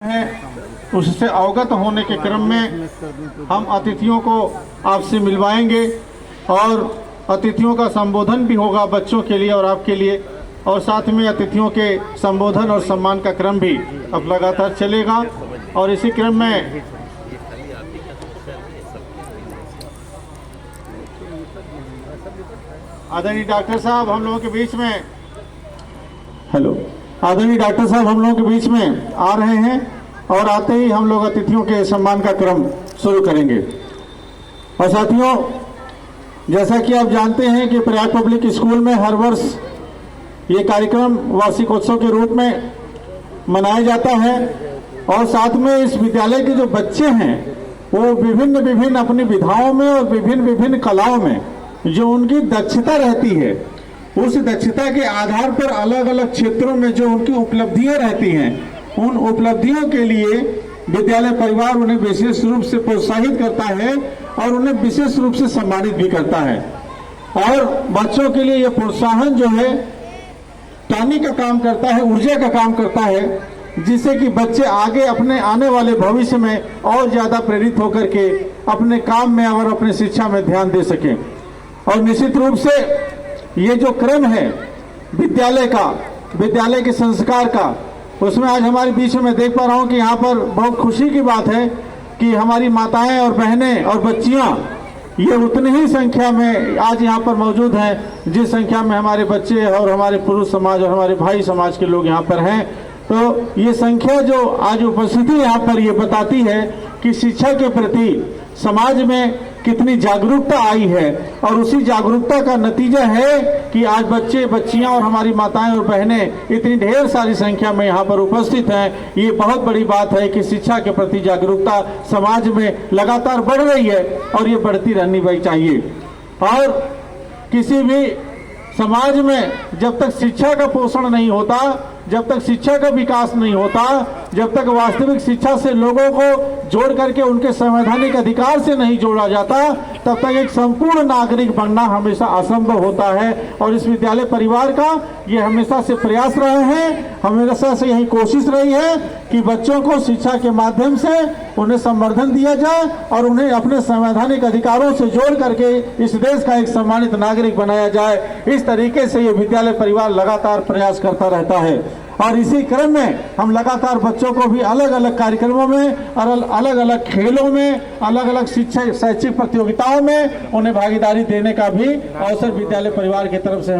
है उससे अवगत होने के क्रम में हम अतिथियों को आपसे मिलवाएंगे और अतिथियों का संबोधन भी होगा बच्चों के लिए और आपके लिए, और साथ में अतिथियों के संबोधन और सम्मान का क्रम भी अब लगातार चलेगा। और इसी क्रम में आदरणीय डॉक्टर साहब हम लोगों के बीच में आदरणीय डॉक्टर साहब हम लोगों के बीच में आ रहे हैं और आते ही हम लोग अतिथियों के सम्मान का क्रम शुरू करेंगे। और साथियों, जैसा कि आप जानते हैं कि प्रयाग पब्लिक स्कूल में हर वर्ष ये कार्यक्रम वार्षिकोत्सव के रूप में मनाया जाता है और साथ में इस विद्यालय के जो बच्चे हैं वो विभिन्न अपनी विधाओं में और विभिन्न कलाओं में जो उनकी दक्षता रहती है उस दक्षता के आधार पर अलग अलग क्षेत्रों में जो उनकी उपलब्धियां रहती हैं उन उपलब्धियों के लिए विद्यालय परिवार उन्हें विशेष रूप से प्रोत्साहित करता है और उन्हें विशेष रूप से सम्मानित भी करता है। और बच्चों के लिए यह प्रोत्साहन जो है टॉनिक का काम करता है, ऊर्जा का काम करता है, जिससे कि बच्चे आगे अपने आने वाले भविष्य में और ज्यादा प्रेरित होकर के अपने काम में और अपने शिक्षा में ध्यान दे सकें। और निश्चित रूप से ये जो क्रम है विद्यालय के संस्कार का, उसमें आज हमारे बीच में देख पा रहा हूँ कि यहाँ पर बहुत खुशी की बात है कि हमारी माताएं और बहनें और बच्चियाँ ये उतनी ही संख्या में आज यहाँ पर मौजूद हैं जिस संख्या में हमारे बच्चे और हमारे पुरुष समाज और हमारे भाई समाज के लोग यहाँ पर हैं। तो ये संख्या जो आज उपस्थिति यहाँ पर ये बताती है कि शिक्षा के प्रति समाज में कितनी जागरूकता आई है और उसी जागरूकता का नतीजा है कि आज बच्चे बच्चियां और हमारी माताएं और बहनें इतनी ढेर सारी संख्या में यहाँ पर उपस्थित हैं। ये बहुत बड़ी बात है कि शिक्षा के प्रति जागरूकता समाज में लगातार बढ़ रही है और ये बढ़ती रहनी भी चाहिए। और किसी भी समाज में जब तक शिक्षा का पोषण नहीं होता, जब तक शिक्षा का विकास नहीं होता, जब तक वास्तविक शिक्षा से लोगों को जोड़ करके उनके संवैधानिक अधिकार से नहीं जोड़ा जाता, तब तक एक संपूर्ण नागरिक बनना हमेशा असंभव होता है। और इस विद्यालय परिवार का ये हमेशा से प्रयास रहे हैं, हमेशा से यही कोशिश रही है कि बच्चों को शिक्षा के माध्यम से उन्हें संवर्धन दिया जाए और उन्हें अपने संवैधानिक अधिकारों से जोड़ करके इस देश का एक सम्मानित नागरिक बनाया जाए। इस तरीके से ये विद्यालय परिवार लगातार प्रयास करता रहता है। और इसी क्रम में हम लगातार बच्चों को भी अलग अलग कार्यक्रमों में और अलग अलग खेलों में, अलग अलग शिक्षा शैक्षिक प्रतियोगिताओं में उन्हें भागीदारी देने का भी अवसर विद्यालय परिवार की तरफ से